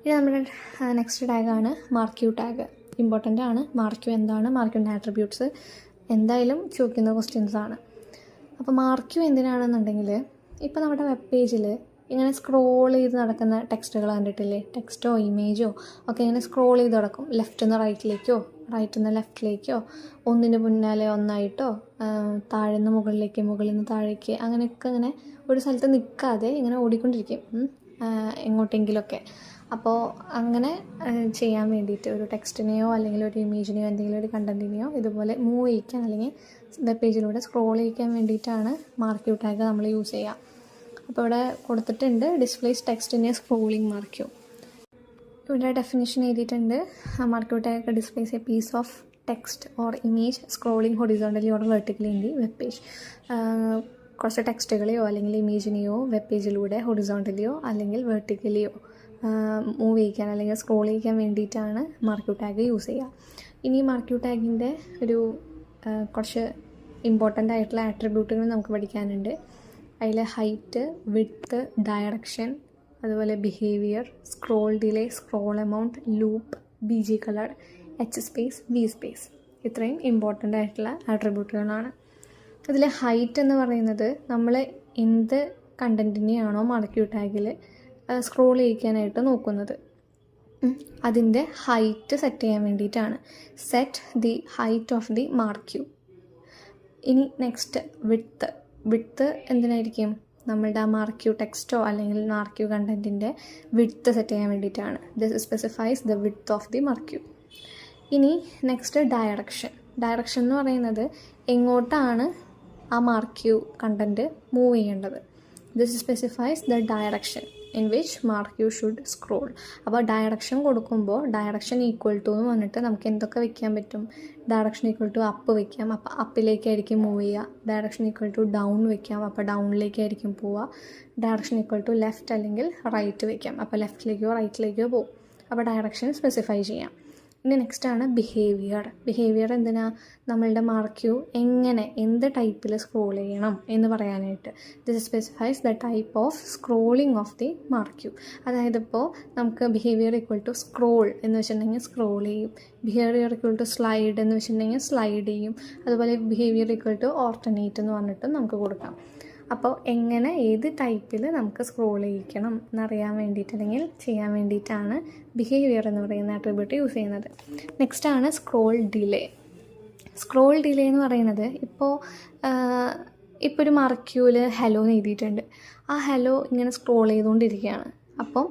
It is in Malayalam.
ഇനി നമ്മുടെ നെക്സ്റ്റ് ടാഗാണ് മാർക്ക് യു ടാഗ്. ഇമ്പോർട്ടൻ്റ് ആണ്. മാർക്ക് യു എന്താണ്, മാർക്ക് യുൻ്റെ ആട്രിബ്യൂട്ട്സ് എന്തായാലും ചോദിക്കുന്ന ക്വസ്റ്റ്യൻസ് ആണ്. അപ്പോൾ മാർക്ക് യു എന്തിനാണെന്നുണ്ടെങ്കിൽ, ഇപ്പോൾ നമ്മുടെ വെബ് പേജിൽ ഇങ്ങനെ സ്ക്രോൾ ചെയ്ത് നടക്കുന്ന ടെക്സ്റ്റുകൾ കണ്ടിട്ടില്ലേ? ടെക്സ്റ്റോ ഇമേജോ ഒക്കെ ഇങ്ങനെ സ്ക്രോൾ ചെയ്ത് നടക്കും. ലെഫ്റ്റിൽ നിന്ന് റൈറ്റിലേക്കോ റൈറ്റിൽ നിന്ന് ലെഫ്റ്റിലേക്കോ ഒന്നിന് പിന്നാലെ ഒന്നായിട്ടോ താഴെ നിന്ന് മുകളിലേക്ക് മുകളിൽ നിന്ന് താഴേക്ക് അങ്ങനെയൊക്കെ ഇങ്ങനെ ഒരു സ്ഥലത്ത് നിൽക്കാതെ ഇങ്ങനെ ഓടിക്കൊണ്ടിരിക്കും എങ്ങോട്ടെങ്കിലുമൊക്കെ. അപ്പോൾ അങ്ങനെ ചെയ്യാൻ വേണ്ടിയിട്ട് ഒരു ടെക്സ്റ്റിനെയോ അല്ലെങ്കിൽ ഒരു ഇമേജിനെയോ എന്തെങ്കിലും ഒരു കണ്ടൻറ്റിനെയോ ഇതുപോലെ മൂവ് ചെയ്യിക്കാൻ അല്ലെങ്കിൽ വെബ് പേജിലൂടെ സ്ക്രോൾ ചെയ്യിക്കാൻ വേണ്ടിയിട്ടാണ് മാർക്ക് യു ടാഗ് നമ്മൾ യൂസ് ചെയ്യുക. അപ്പോൾ ഇവിടെ കൊടുത്തിട്ടുണ്ട് displays text in a scrolling marquee. ഇവിടെ ഡെഫിനിഷൻ എഴുതിയിട്ടുണ്ട്. Marquee tag displays a piece of text or image scrolling horizontally or vertically in the web page. കുറച്ച് ടെക്സ്റ്റുകളെയോ അല്ലെങ്കിൽ ഇമേജിനെയോ വെബ് പേജിലൂടെ ഹൊറിസോണ്ടലിയോ അല്ലെങ്കിൽ വെർട്ടിക്കലിയോ മൂവ് ചെയ്യിക്കാൻ അല്ലെങ്കിൽ സ്ക്രോൾ ചെയ്യിക്കാൻ വേണ്ടിയിട്ടാണ് മാർക്ക് യു ടാഗ് യൂസ് ചെയ്യുക. ഇനി മാർക്ക് യു ടാഗിൻ്റെ ഒരു കുറച്ച് ഇമ്പോർട്ടൻ്റ് ആയിട്ടുള്ള ആട്രിബ്യൂട്ടുകൾ നമുക്ക് പഠിക്കാനുണ്ട്. അതിൽ ഹൈറ്റ്, വിഡ്ത്ത്, ഡയറക്ഷൻ, അതുപോലെ behaviour, scroll delay, scroll amount, loop, BG colour, H space, V space, ഇത്രയും ഇമ്പോർട്ടൻ്റ് ആയിട്ടുള്ള ആട്രിബ്യൂട്ടുകളാണ്. അതിൽ ഹൈറ്റ് എന്ന് പറയുന്നത് നമ്മൾ എന്ത് കണ്ടൻറ്റിനെയാണോ മാർക്ക് യു ടാഗിൽ സ്ക്രോൾ ചെയ്യിക്കാനായിട്ട് നോക്കുന്നത് അതിൻ്റെ ഹൈറ്റ് സെറ്റ് ചെയ്യാൻ വേണ്ടിയിട്ടാണ്. Set the height of the marquee. ഇനി നെക്സ്റ്റ് വിഡ്ത്ത് എന്തിനായിരിക്കും? നമ്മളുടെ ആ മാർക്ക് യു ടെക്സ്റ്റോ അല്ലെങ്കിൽ മാർക്ക് യു കണ്ടൻറ്റിൻ്റെ വിഡ്ത്ത് സെറ്റ് ചെയ്യാൻ വേണ്ടിയിട്ടാണ്. This specifies the width of the marquee. ഇനി നെക്സ്റ്റ് ഡയറക്ഷൻ എന്ന് പറയുന്നത് എങ്ങോട്ടാണ് ആ മാർക്ക് യു കണ്ടൻറ്റ് മൂവ് ചെയ്യേണ്ടത്. This specifies the direction in which marquee should scroll. അപ്പോൾ ഡയറക്ഷൻ കൊടുക്കുമ്പോൾ ഡയറക്ഷൻ ഈക്വൽ ടു എന്ന് പറഞ്ഞിട്ട് നമുക്ക് എന്തൊക്കെ വെക്കാൻ പറ്റും? ഡയറക്ഷൻ ഈക്വൽ ടു അപ്പ് വെക്കാം, അപ്പോൾ അപ്പിലേക്കായിരിക്കും മൂവ് ചെയ്യുക. ഡയറക്ഷൻ ഈക്വൽ ടു ഡൗൺ വെക്കാം, അപ്പോൾ ഡൗണിലേക്കായിരിക്കും പോവുക. ഡയറക്ഷൻ ഈക്വൽ ടു ലെഫ്റ്റ് അല്ലെങ്കിൽ റൈറ്റ് വെക്കാം, അപ്പോൾ ലെഫ്റ്റിലേക്കോ റൈറ്റിലേക്കോ പോകും. അപ്പോൾ ഡയറക്ഷൻ സ്പെസിഫൈ ചെയ്യാം. ഇനി നെക്സ്റ്റാണ് ബിഹേവിയർ എന്തിനാ? നമ്മളുടെ മാർക്ക് യു എങ്ങനെ എന്ത് ടൈപ്പിൽ സ്ക്രോൾ ചെയ്യണം എന്ന് പറയാനായിട്ട്. This specifies the type of scrolling of the marquee. അതായത് ഇപ്പോൾ നമുക്ക് ബിഹേവിയർ ഈക്വൽ ടു സ്ക്രോൾ എന്ന് വെച്ചിട്ടുണ്ടെങ്കിൽ സ്ക്രോൾ ചെയ്യും, ബിഹേവിയർ ഈക്വൽ ടു സ്ലൈഡ് എന്ന് വെച്ചിട്ടുണ്ടെങ്കിൽ സ്ലൈഡ് ചെയ്യും, അതുപോലെ ബിഹേവിയർ ഈക്വൽ ടു ഓൾട്ടർനേറ്റ് എന്ന് പറഞ്ഞിട്ട് നമുക്ക് കൊടുക്കാം. അപ്പോൾ എങ്ങനെ ഏത് ടൈപ്പിൽ നമുക്ക് സ്ക്രോൾ ചെയ്യിക്കണം എന്നറിയാൻ വേണ്ടിയിട്ട് അല്ലെങ്കിൽ ചെയ്യാൻ വേണ്ടിയിട്ടാണ് ബിഹേവിയർ എന്ന് പറയുന്ന ആട്രിബ്യൂട്ട് യൂസ് ചെയ്യുന്നത്. നെക്സ്റ്റാണ് സ്ക്രോൾ ഡിലേ എന്ന് പറയുന്നത് ഇപ്പോൾ ഒരു മാർക്ക് യുവിൽ ഹലോ എന്ന് എഴുതിയിട്ടുണ്ട്. ആ ഹലോ ഇങ്ങനെ സ്ക്രോൾ ചെയ്തുകൊണ്ടിരിക്കുകയാണ്. അപ്പം